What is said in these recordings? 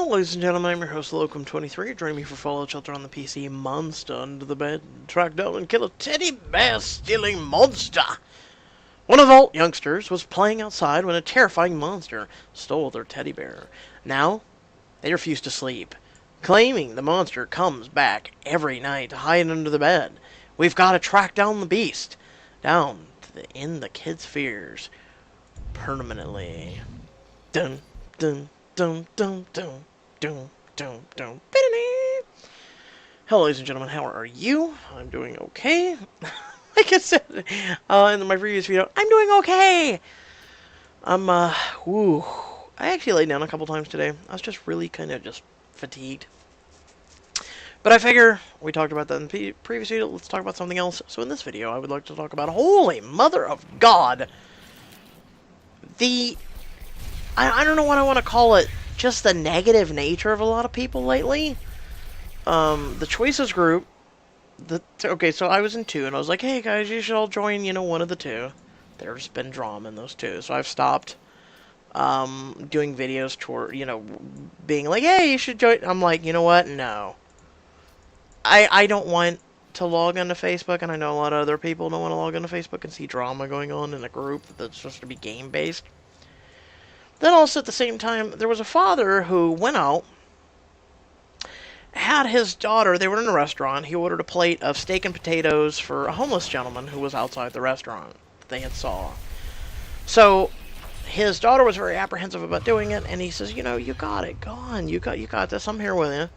Hello, ladies and gentlemen, I'm your host, Locum23. Join me for Fallout Shelter on the PC. Monster under the bed. Track down and kill a teddy bear stealing monster. One of the Vault youngsters was playing outside when a terrifying monster stole their teddy bear. Now, they refuse to sleep, claiming the monster comes back every night to hide under the bed. We've got to track down the beast, down to the end the kids' fears, permanently. Dun, dun, dun, dun, dun, dun, dun, dun. Hello, ladies and gentlemen, how are you? I'm doing okay. Like I said in my previous video, I'm doing okay. Woo. I actually laid down a couple times today. I was just really kind of just fatigued. But I figure, we talked about that in the previous video, let's talk about something else. So in this video, I would like to talk about, holy mother of God, I don't know what I want to call it, just the negative nature of a lot of people lately. The Choices group, okay, so I was in 2, and I was like, hey guys, you should all join, one of the 2. There's been drama in those 2, so I've stopped, doing videos toward, being like, hey, you should join. I'm like, you know what, no. I don't want to log onto Facebook, and I know a lot of other people don't want to log onto Facebook and see drama going on in a group that's supposed to be game-based. Then also at the same time, there was a father who went out, had his daughter, they were in a restaurant, he ordered a plate of steak and potatoes for a homeless gentleman who was outside the restaurant that they had saw. So, his daughter was very apprehensive about doing it, and he says, you got it, go on, you got this, I'm here with you.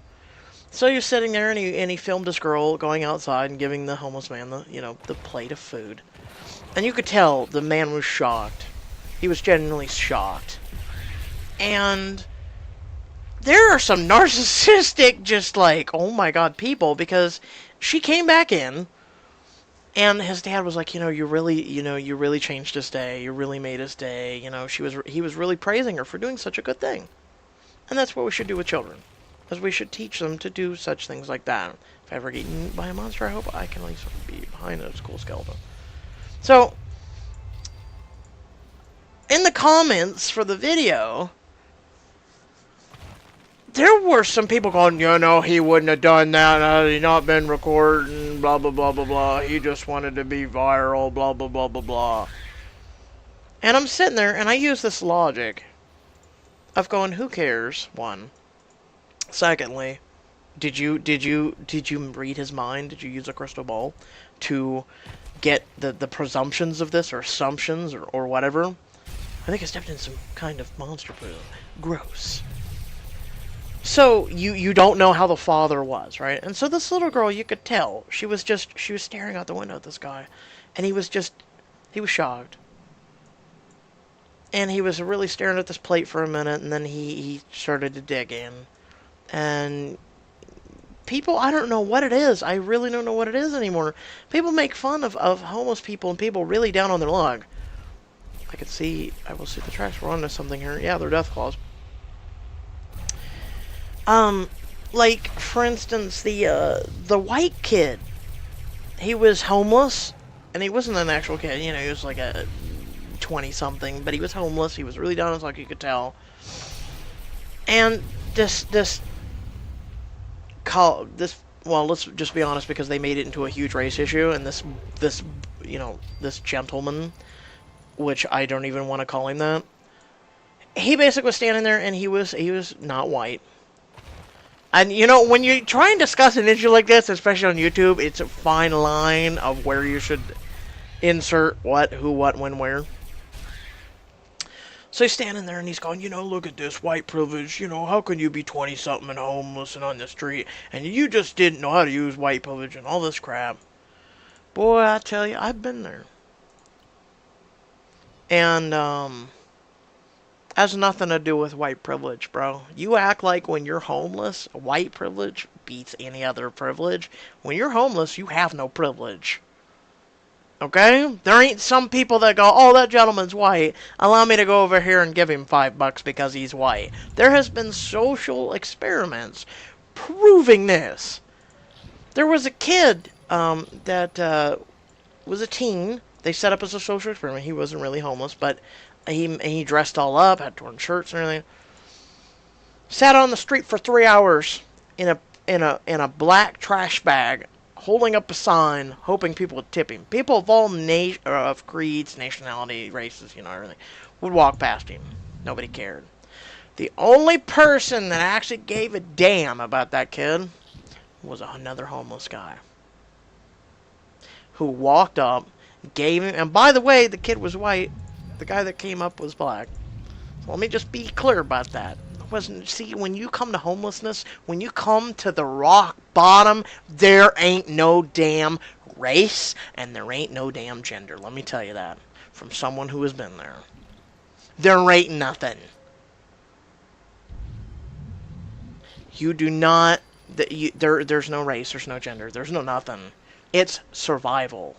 So he was sitting there, and he filmed this girl going outside and giving the homeless man the plate of food. And you could tell the man was shocked. He was genuinely shocked. And there are some narcissistic, just like, oh my god, people, because she came back in, and his dad was like, you really changed his day, you really made his day, he was really praising her for doing such a good thing. And that's what we should do with children, as we should teach them to do such things like that. If I ever get eaten by a monster, I hope I can at least be behind a school skeleton. So, in the comments for the video, there were some people going, he wouldn't have done that, had he not been recording, blah, blah, blah, blah, blah, he just wanted to be viral, blah, blah, blah, blah, blah. And I'm sitting there, and I use this logic of going, who cares, one. Secondly, did you read his mind? Did you use a crystal ball to get the presumptions of this, or assumptions, or whatever? I think I stepped in some kind of monster poo. Gross. So, you don't know how the father was, right? And so this little girl, you could tell, she was staring out the window at this guy. And he was shocked. And he was really staring at this plate for a minute, and then he started to dig in. And people, I don't know what it is. I really don't know what it is anymore. People make fun of homeless people and people really down on their luck. I will see the tracks. We're onto something here. Yeah, they're death claws. Like, for instance, the white kid, he was homeless, and he wasn't an actual kid, he was like a 20-something, but he was homeless, he was really down on his luck, you could tell. And well, let's just be honest, because they made it into a huge race issue, and this gentleman, which I don't even want to call him that, he basically was standing there, and he was not white. And, when you try and discuss an issue like this, especially on YouTube, it's a fine line of where you should insert what, who, what, when, where. So he's standing there and he's going, look at this, white privilege, how can you be 20-something and homeless and on the street, and you just didn't know how to use white privilege and all this crap. Boy, I tell you, I've been there. And, has nothing to do with white privilege, bro. You act like when you're homeless, white privilege beats any other privilege. When you're homeless, you have no privilege. Okay? There ain't some people that go, oh, that gentleman's white. Allow me to go over here and give him $5 because he's white. There has been social experiments proving this. There was a kid that was a teen. They set up as a social experiment. He wasn't really homeless, but he dressed all up, had torn shirts and everything. Sat on the street for 3 hours in a black trash bag, holding up a sign, hoping people would tip him. People of all of creeds, nationality, races, everything, would walk past him. Nobody cared. The only person that actually gave a damn about that kid was another homeless guy who walked up, gave him, and by the way, the kid was white. The guy that came up was black. So let me just be clear about that. See, when you come to homelessness, when you come to the rock bottom, there ain't no damn race and there ain't no damn gender. Let me tell you that from someone who has been there. There ain't nothing. You do not. There's no race. There's no gender. There's no nothing. It's survival.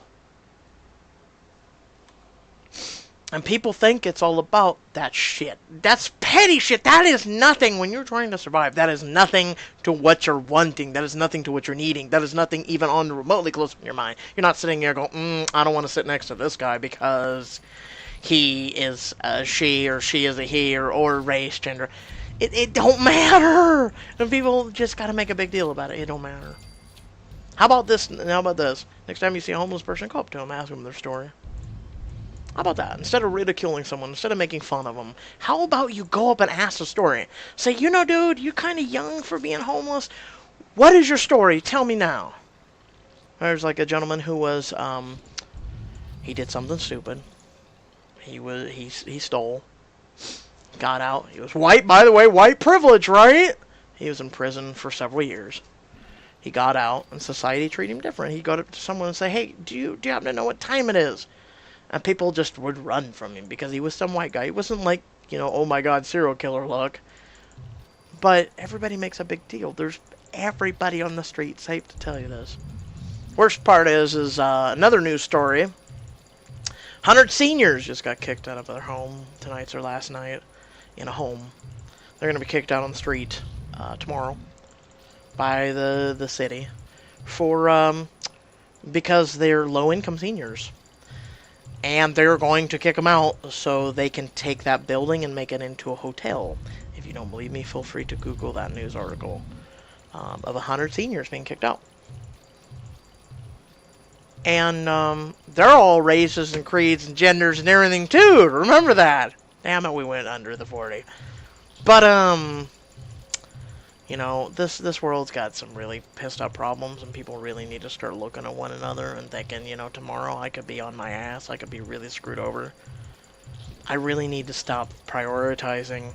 And people think it's all about that shit. That's petty shit. That is nothing when you're trying to survive. That is nothing to what you're wanting. That is nothing to what you're needing. That is nothing even on remotely close in your mind. You're not sitting there going, I don't want to sit next to this guy because he is a she or she is a he or race, gender. It don't matter. And people just got to make a big deal about it. It don't matter. How about this? How about this? Next time you see a homeless person, go up to them, ask them their story. How about that? Instead of ridiculing someone, instead of making fun of them, how about you go up and ask the story? Say, dude, you're kind of young for being homeless. What is your story? Tell me now. There's like a gentleman who was, he did something stupid. He stole. Got out. He was white, by the way, white privilege, right? He was in prison for several years. He got out, and society treated him different. He'd go up to someone and say, hey, do you happen to know what time it is? And people just would run from him because he was some white guy. He wasn't like, oh my God, serial killer look. But everybody makes a big deal. There's everybody on the street safe to tell you this. Worst part is another news story. 100 seniors just got kicked out of their home. Tonight's their last night in a home. They're going to be kicked out on the street tomorrow by the city because they're low-income seniors. And they're going to kick them out so they can take that building and make it into a hotel. If you don't believe me, feel free to Google that news article of 100 seniors being kicked out. And they're all races and creeds and genders and everything too. Remember that. Damn it, we went under the 40. But this world's got some really pissed up problems, and people really need to start looking at one another and thinking, tomorrow I could be on my ass, I could be really screwed over. I really need to stop prioritizing.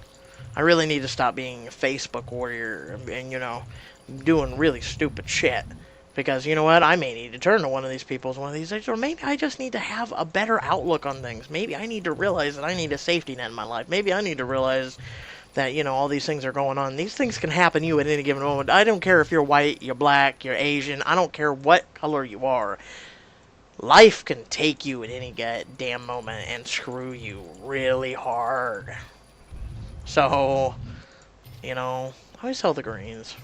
I really need to stop being a Facebook warrior and doing really stupid shit. Because, you know what, I may need to turn to one of these people one of these days, or maybe I just need to have a better outlook on things. Maybe I need to realize that I need a safety net in my life. Maybe I need to realize that, all these things are going on. These things can happen to you at any given moment. I don't care if you're white, you're black, you're Asian. I don't care what color you are. Life can take you at any damn moment and screw you really hard. So, always tell the greens.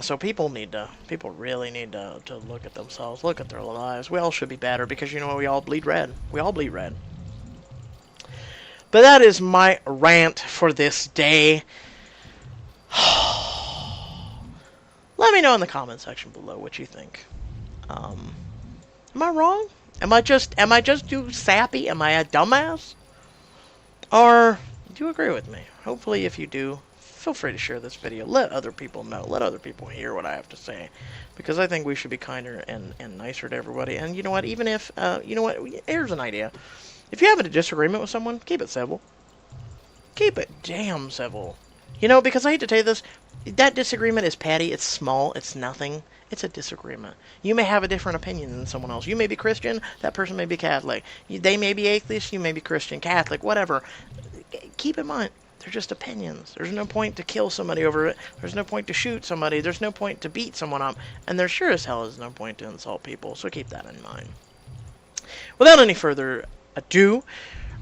So people really need to look at themselves, look at their lives. We all should be better because, we all bleed red. We all bleed red. But that is my rant for this day. Let me know in the comment section below what you think. Am I wrong? Am I just too sappy? Am I a dumbass? Or do you agree with me? Hopefully, if you do, feel free to share this video. Let other people know. Let other people hear what I have to say. Because I think we should be kinder and nicer to everybody. And you know what? Even if, here's an idea. If you have a disagreement with someone, keep it civil. Keep it damn civil. Because I hate to tell you this, that disagreement is petty, it's small, it's nothing. It's a disagreement. You may have a different opinion than someone else. You may be Christian, that person may be Catholic. They may be atheist, you may be Christian, Catholic, whatever. Keep in mind, they're just opinions. There's no point to kill somebody over it. There's no point to shoot somebody. There's no point to beat someone up. And there sure as hell is no point to insult people, so keep that in mind. Without any further ado,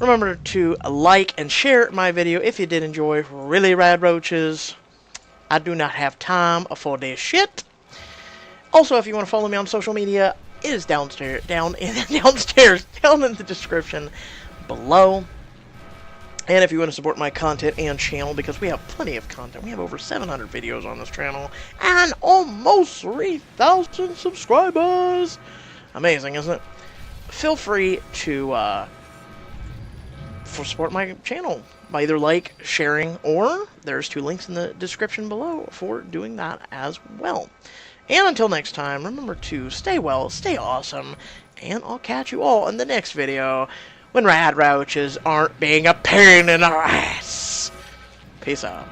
remember to like and share my video if you did enjoy. Really rad roaches. I do not have time for this shit. Also, if you want to follow me on social media, it is down in the description below. And if you want to support my content and channel, because we have plenty of content, we have over 700 videos on this channel, and almost 3,000 subscribers! Amazing, isn't it? Feel free to support my channel by either like, sharing, or there's 2 links in the description below for doing that as well. And until next time, remember to stay well, stay awesome, and I'll catch you all in the next video when rad roaches aren't being a pain in our ass. Peace out.